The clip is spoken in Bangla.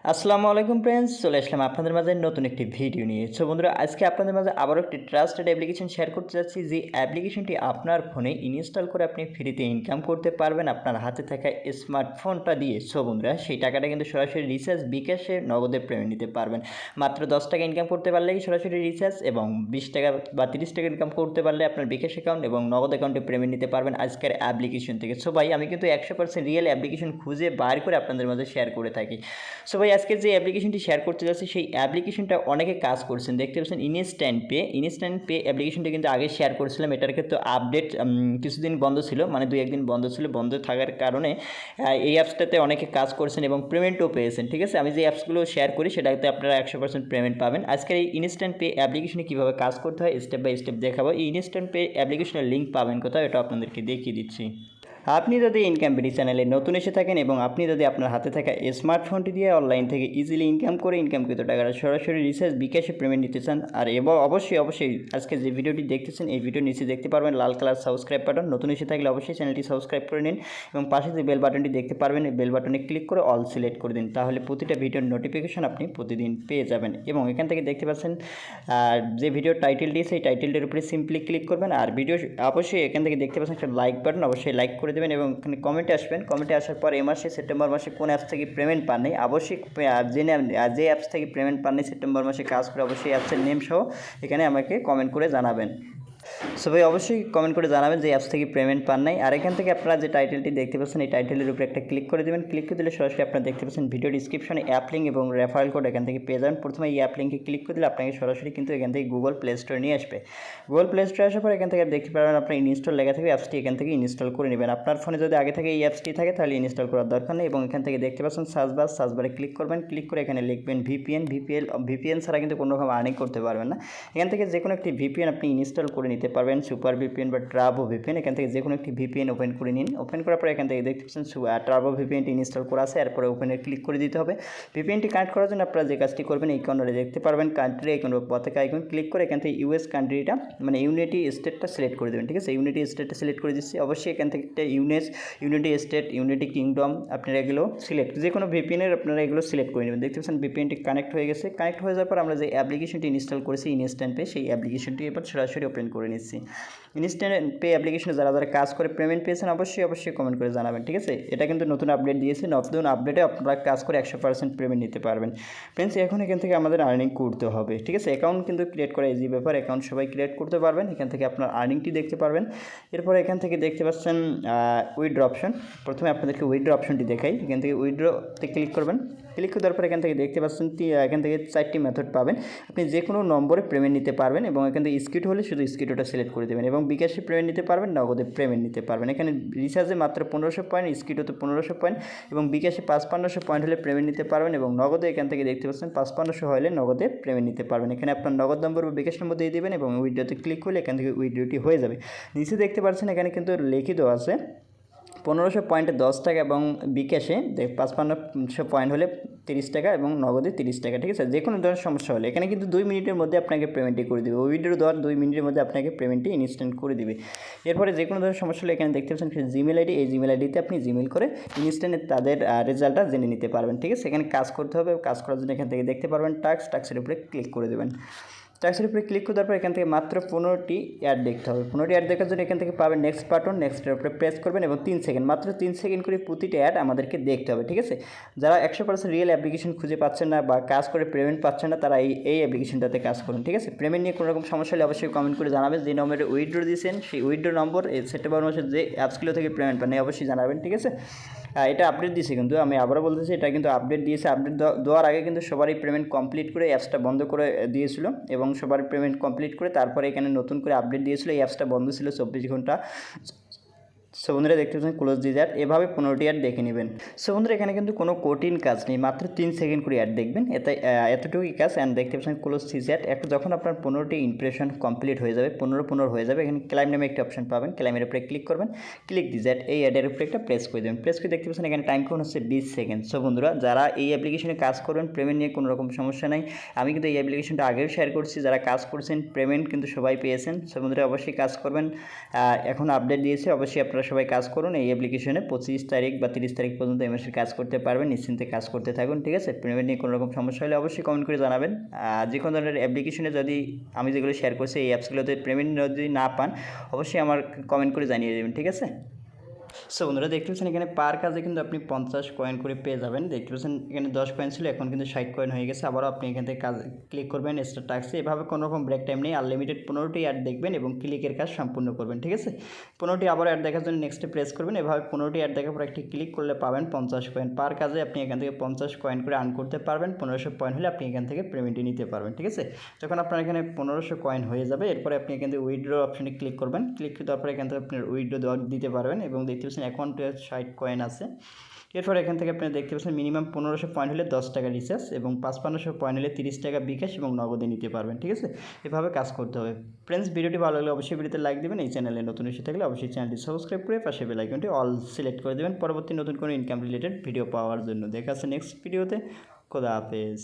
আসসালামু আলাইকুম ফ্রেন্ডস, চলে আসলাম আপনাদের মাঝে নতুন একটি ভিডিও নিয়ে। সো বন্ধুরা, আজকে আপনাদের মাঝে আবারও একটি ট্রাস্টেড অ্যাপ্লিকেশন শেয়ার করতে যাচ্ছি, যে অ্যাপ্লিকেশনটি আপনার ফোনে ইনস্টল করে আপনি ফ্রিতে ইনকাম করতে পারবেন আপনার হাতে থাকা স্মার্টফোনটা দিয়ে। সো বন্ধুরা, সেই টাকাটা কিন্তু সরাসরি রিচার্জ, বিকাশে, নগদে পেমেন্ট নিতে পারবেন। মাত্র 10 টাকা ইনকাম করতে পারলেই সরাসরি রিচার্জ, এবং 20 টাকা বা 30 টাকা ইনকাম করতে পারলে আপনার বিকাশ অ্যাকাউন্ট এবং নগদ অ্যাকাউন্টে পেমেন্ট নিতে পারবেন আজকের অ্যাপ্লিকেশন থেকে। সো ভাই, আমি কিন্তু 100% রিয়েল অ্যাপ্লিকেশন খুঁজে বার করে আপনাদের মাঝে শেয়ার করে থাকি। সো ভাই, আজকে যে অ্যাপ্লিকেশনটি শেয়ার করতে যাচ্ছি, সেই অ্যাপ্লিকেশনটা অনেকে কাজ করছেন, দেখতে পাচ্ছেন ইনস্ট্যান্ট পে অ্যাপ্লিকেশনটা কিন্তু আগে শেয়ার করেছিলাম। এটার ক্ষেত্রে আপডেট কিছুদিন বন্ধ ছিল, মানে 2-1 দিন বন্ধ ছিল। বন্ধ থাকার কারণে এই অ্যাপসটাতে অনেকে কাজ করছেন এবং পেমেন্টও পেয়েছেন। ঠিক আছে, আমি যে অ্যাপসগুলো শেয়ার করি সেটাতে আপনারা 100% পেমেন্ট পাবেন। আজকের এই ইনস্ট্যান্ট পে অ্যাপ্লিকেশনে কীভাবে কাজ করতে হয় স্টেপ বাই স্টেপ দেখাবো। এই ইনস্ট্যান্ট পে অ্যাপ্লিকেশনের লিঙ্ক পাবেন কোথাও, এটা আপনাদেরকে দেখিয়ে দিচ্ছি। আপনি যদি ইনকাম বিডি চ্যানেলে নতুন এসে থাকেন এবং আপনি যদি আপনার হাতে থাকা স্মার্টফোনটি দিয়ে অনলাইন থেকে ইজিলি ইনকাম করে ইনকামকৃত টাকাটা সরাসরি রিচার্জ, বিকাশে পেমেন্ট নিতে চান, আর এবং অবশ্যই আজকে যে ভিডিওটি দেখতেছেন এই ভিডিও নিচে দেখতে পারবেন লাল কালার সাবস্ক্রাইব বাটন। নতুন এসে থাকলে অবশ্যই চ্যানেলটি সাবস্ক্রাইব করে নিন এবং পাশে যে বেল বাটনটি দেখতে পারবেন এই বেল বাটনে ক্লিক করে অল সিলেক্ট করে দিন, তাহলে প্রতিটা ভিডিওর নোটিফিকেশন আপনি প্রতিদিন পেয়ে যাবেন। এবং এখান থেকে দেখতে পাচ্ছেন যে ভিডিওর টাইটেলটি, সেই টাইটেলটির উপরে সিম্পলি ক্লিক করবেন। আর ভিডিও অবশ্যই এখান থেকে দেখতে পাচ্ছেন একটা লাইক বাটন, অবশ্যই লাইক করে দেবেন এবং এখানে কমেন্টে আসবেন। কমেন্টে আসার পর এই মাসে সেপ্টেম্বর মাসে কোন অ্যাপস থেকে পেমেন্ট পান নাই অবশ্যই যে অ্যাপস থেকে পেমেন্ট পান নাই সেপ্টেম্বর মাসে কাজ করে অবশ্যই অ্যাপসের নেম সহ এখানে আমাকে কমেন্ট করে জানাবেন। সো ভাই, অবশ্যই কমেন্ট করে জানাবেন যে অ্যাপস থেকে পেমেন্ট পান নাই। আর এখান থেকে আপনারা যে টাইটেলটি দেখতে পাচ্ছেন এই টাইটেলের উপরে একটা ক্লিক করে দেবেন। ক্লিক করে দিলে সরাসরি আপনারা দেখতে পাচ্ছেন ভিডিও ডিসক্রিপশনে অ্যাপ লিঙ্ক এবং রেফারেল কোড এখান থেকে পেয়ে যাবেন। প্রথমে এই অ্যাপ লিঙ্কে ক্লিক করে দিলে আপনাকে সরাসরি কিন্তু এখান থেকে গুগল প্লে স্টোরে নিয়ে আসবে। গুগল প্লে স্টোরে আসার পর এখান থেকে দেখতে পারবেন আপনার ইনস্টল লেখা থাকবে, অ্যাপসটি এখান থেকে ইনস্টল করে নেবেন। আপনার ফোনে যদি আগে থেকে এই অ্যাপসটি থাকে তাহলে ইনস্টল করার দরকার নেই। এবং এখান থেকে দেখতে পাচ্ছেন সার্চবারে ক্লিক করবেন। ক্লিক করে এখানে লিখবেন ভিপিএন ছাড়া কিন্তু কোনো রকম আর্নিং করতে পারবেন না। এখান থেকে যে কোনো একটি ভিপিএন আপনি ইনস্টল করে নিতে পারবেন, সুপার ভিপিএন বা ট্রাভো ভিপিএন। এখান থেকে যে কোনো একটি ভিপিএন ওপেন করে নিন। ওপেন করার পর এখান থেকে দেখতে পাচ্ছেন ট্রাভো ভিপিএনটি ইনস্টল করা আছে, এরপরে ওপেনে ক্লিক করে দিতে হবে। ভিপিএনটি কানেক্ট করার জন্য আপনারা যে কাজটি করবেন, এই কর্নারে দেখতে পারবেন কান্ট্রি আইকন বা পতাকা আইকন, ক্লিক করে এখান থেকে ইউএস কান্ট্রিটা মানে ইউনাইটেড স্টেটটা সিলেক্ট করে দেবেন। ঠিক আছে, ইউনাইটেড স্টেটটা সিলেক্ট করে দিচ্ছি। অবশ্যই এখান থেকে একটা ইউনাইটেড স্টেট, ইউনাইটেড কিংডম আপনারা এগুলো সিলেক্ট, যে কোনো ভিপিএনের আপনারা এগুলো সিলেক্ট করে নেবেন। দেখতে পাচ্ছেন ভিপিএনটি কানেক্ট হয়ে গেছে। কানেক্ট হয়ে যাওয়ার পর আমরা যে অ্যাপ্লিকেশনটি ইনস্টল করেছি ইনস্ট্যান্ট পে, সেই অ্যাপ্লিকেশনটি এবার সরাসরি ওপেন করে নিচ্ছি। ইনস্ট্যান্ট পে অ্যাপ্লিকেশনে যারা কাজ করে পেমেন্ট পেয়েছেন অবশ্যই কমেন্ট করে জানাবেন। ঠিক আছে, এটা কিন্তু নতুন আপডেট দিয়েছে, নতুন আপডেটে আপনারা কাজ করে 100% পেমেন্ট নিতে পারবেন। ফ্রেন্ডস, এখন এখান থেকে আমাদের আর্নিং করতে হবে। ঠিক আছে, অ্যাকাউন্ট কিন্তু ক্রিয়েট করা ইজি ব্যাপার, অ্যাকাউন্ট সবাই ক্রিয়েট করতে পারবেন। এখান থেকে আপনার আর্নিংটি দেখতে পারবেন। এরপর এখান থেকে দেখতে পাচ্ছেন উইথড্র অপশন। প্রথমে আপনাদেরকে উইথড্র অপশনটি দেখাই। এখান থেকে উইথড্রতে ক্লিক করবেন। ক্লিক করে দেওয়ার পর এখান থেকে দেখতে পাচ্ছেন এখান থেকে 4টি মেথড পাবেন। আপনি যে কোনো নম্বরে পেমেন্ট নিতে পারবেন এবং এখান থেকে স্কিট হলে শুধু স্কিটটা সিলেক্ট করে দেবেন এবং বিকাশে পেমেন্ট নিতে পারবেন, নগদে পেমেন্ট নিতে পারবেন। এখানে রিচার্জে মাত্র 1500 পয়েন্ট, স্কিটতে 1500 পয়েন্ট এবং বিকাশে 5-1500 পয়েন্ট হলে পেমেন্ট নিতে পারবেন এবং নগদে এখান থেকে দেখতে পাচ্ছেন 5-1500 হলে নগদে পেমেন্ট নিতে পারবেন। এখানে আপনার নগদ নম্বর বা বিকাশ নম্বর দিয়ে দেবেন এবং উইথড্রতে ক্লিক করলে এখান থেকে উইথড্রটি হয়ে যাবে। নিচে দেখতে পাচ্ছেন এখানে কিন্তু লিখিত আছে 1500 পয়েন্টে 10 টাকা এবং বিকাশে 5-500 পয়েন্ট হলে 30 টাকা এবং নগদে 30 টাকা। ঠিক আছে, যে কোনো ধরনের সমস্যা হলে এখানে কিন্তু 2 মিনিটের মধ্যে আপনাকে পেমেন্টটি করে দেবে। উইথড্র দেওয়ার 2 মিনিটের মধ্যে আপনাকে পেমেন্টটি ইনস্ট্যান্ট করে দেবে। এরপরে যে কোনো ধরনের সমস্যা হলে এখানে দেখতে পাচ্ছেন জিমেল আইডি, এই জিমেল আইডিতে আপনি জিমেল করে ইনস্ট্যান্ট তাদের রেজাল্টটা জেনে নিতে পারবেন। ঠিক আছে, এখানে কাজ করতে হবে। কাজ করার জন্য এখান থেকে দেখতে পারবেন টাস্কের উপরে ক্লিক করে দেবেন। টাস্কের উপরে ক্লিক করে দেওয়ার পর এখান থেকে মাত্র 15টি অ্যাড দেখতে হবে। 15টি অ্যাড দেখার জন্য এখান থেকে পাবেন নেক্সট বাটন, নেক্সটের উপরে প্রেস করবেন এবং 3 সেকেন্ড, মাত্র 3 সেকেন্ড করে প্রতিটি অ্যাড আমাদেরকে দেখতে হবে। ঠিক আছে, যারা 100% রিয়েল অ্যাপ্লিকেশন খুঁজে পাচ্ছেন না বা কাজ করে পেমেন্ট পাচ্ছেন না তারা এই অ্যাপ্লিকেশনটাতে কাজ করুন। ঠিক আছে, পেমেন্ট নিয়ে কোনো রকম সমস্যা হলে অবশ্যই কমেন্ট করে জানাবেন। যে নম্বরে উইথড্র দিয়েছেন সেই উইথড্র নম্বর এই সেপ্টেম্বর মাসের যে অ্যাপসগুলো থেকে পেমেন্ট পান অবশ্যই জানাবেন। ঠিক আছে, এটা আপডেট দিয়েছে কিন্তু আমি আবারও বলতেছি এটা কিন্তু আপডেট দিয়েছে। আপডেট দেওয়ার আগে কিন্তু সবারই পেমেন্ট কমপ্লিট করে অ্যাপসটা বন্ধ করে দিয়েছিল এবং সবার পেমেন্ট কমপ্লিট করে তারপরে এখানে নতুন করে আপডেট দিয়েছিল। এই অ্যাপসটা বন্ধ ছিল 24 ঘন্টা। সো বন্ধুরা দেখতে পাচ্ছেন ক্লোজ দিয়ে অ্যাড, এভাবে 15টি অ্যাড দেখে নেবেন। সো বন্ধুরা, এখানে কিন্তু কোনো কঠিন কাজ নেই, মাত্র 3 সেকেন্ড করে অ্যাড দেখবেন, এতটুকুই কাজ। অ্যান্ড দেখতে পাচ্ছেন ক্লোজ দিস অ্যাড। যখন আপনার 15টি ইমপ্রেশন কমপ্লিট হয়ে যাবে, 15 হয়ে যাবে, এখানে ক্লাইম নামে একটি অপশন পাবেন। ক্লাইমের উপরে ক্লিক করবেন, ক্লিক দিস অ্যাড, এই অ্যাডের উপরে একটা প্রেস করে দেবেন। প্রেস করে দেখতে পাচ্ছেন এখানে টাইম কাউন্ট হচ্ছে 20 সেকেন্ড। সো বন্ধুরা, যারা এই অ্যাপ্লিকেশনে কাজ করবেন পেমেন্ট নিয়ে কোনো রকম সমস্যা নাই, আমি কিন্তু এই অ্যাপ্লিকেশনটা আগেও শেয়ার করছি, যারা কাজ করছেন পেমেন্ট কিন্তু সবাই পেয়েছেন। সো বন্ধুরা, অবশ্যই কাজ করবেন। এখন আপডেট দিয়েছে, অবশ্যই আপনারা সবাই কাজ করুন এই অ্যাপ্লিকেশনে 25 তারিখ বা 30 তারিখ পর্যন্ত এই মাসের কাজ করতে পারবেন, নিশ্চিন্তে কাজ করতে থাকুন। ঠিক আছে, পেমেন্ট নিয়ে কোনো রকম সমস্যা হলে অবশ্যই কমেন্ট করে জানাবেন। যে কোনো ধরনের অ্যাপ্লিকেশনে যদি আমি যেগুলো শেয়ার করছি এই অ্যাপসগুলোতে পেমেন্ট যদি না পান অবশ্যই আমার কমেন্ট করে জানিয়ে দেবেন। ঠিক আছে, সো বন্ধুরা দেখতে পাচ্ছেন এখানে পার কাজে কিন্তু আপনি 50 কয়েন করে পেয়ে যাবেন। দেখতে পাচ্ছেন এখানে 10 কয়েন ছিল, এখন কিন্তু 60 কয়েন হয়ে গেছে। আবারও আপনি এখান থেকে কাজ ক্লিক করবেন স্টার্ট টাস্কে। এভাবে কোনো রকম ব্রেক টাইম নেই, আনলিমিটেড 15টি অ্যাড দেখবেন এবং ক্লিকের কাজ সম্পূর্ণ করবেন। ঠিক আছে, 15টি আবার অ্যাড দেখার জন্য নেক্সটে প্রেস করবেন। এভাবে 15টি অ্যাড দেখার পর একটি ক্লিক করলে পাবেন 50 কয়েন। পার কাজে আপনি এখান থেকে 50 কয়েন করে আর্ন করতে পারবেন। 1500 কয়েন হলে আপনি এখান থেকে পেমেন্টটি নিতে পারবেন। ঠিক আছে, যখন আপনার এখানে 1500 কয়েন হয়ে যাবে এরপরে আপনি এখান থেকে উইথড্র অপশনে ক্লিক করবেন। ক্লিক করার পরে এখান থেকে আপনার উইথড্র দিতে পারবেন এবং দেখতে পাচ্ছেন অ্যাকাউন্টে 60 কয়েন আছে। এরপর এখান থেকে আপনি দেখতে পাচ্ছেন মিনিমাম 1500 পয়েন্ট হলে 10 টাকা রিচার্জ এবং 5500 পয়েন্ট হলে 30 টাকা বিকাশ এবং নগদে নিতে পারবেন। ঠিক আছে, এভাবে কাজ করতে হবে। ফ্রেন্ডস, ভিডিওটি ভালো লাগলে অবশ্যই ভিডিওতে লাইক দেবেন। এই চ্যানেলে নতুন এসে থাকলে অবশ্যই চ্যানেলটি সাবস্ক্রাইব করে পাশে বেল আইকনটি অল সিলেক্ট করে দেবেন পরবর্তী নতুন কোনো ইনকাম রিলেটেড ভিডিও পাওয়ার জন্য। দেখা হচ্ছে নেক্সট ভিডিওতে। খোদা হাফেজ।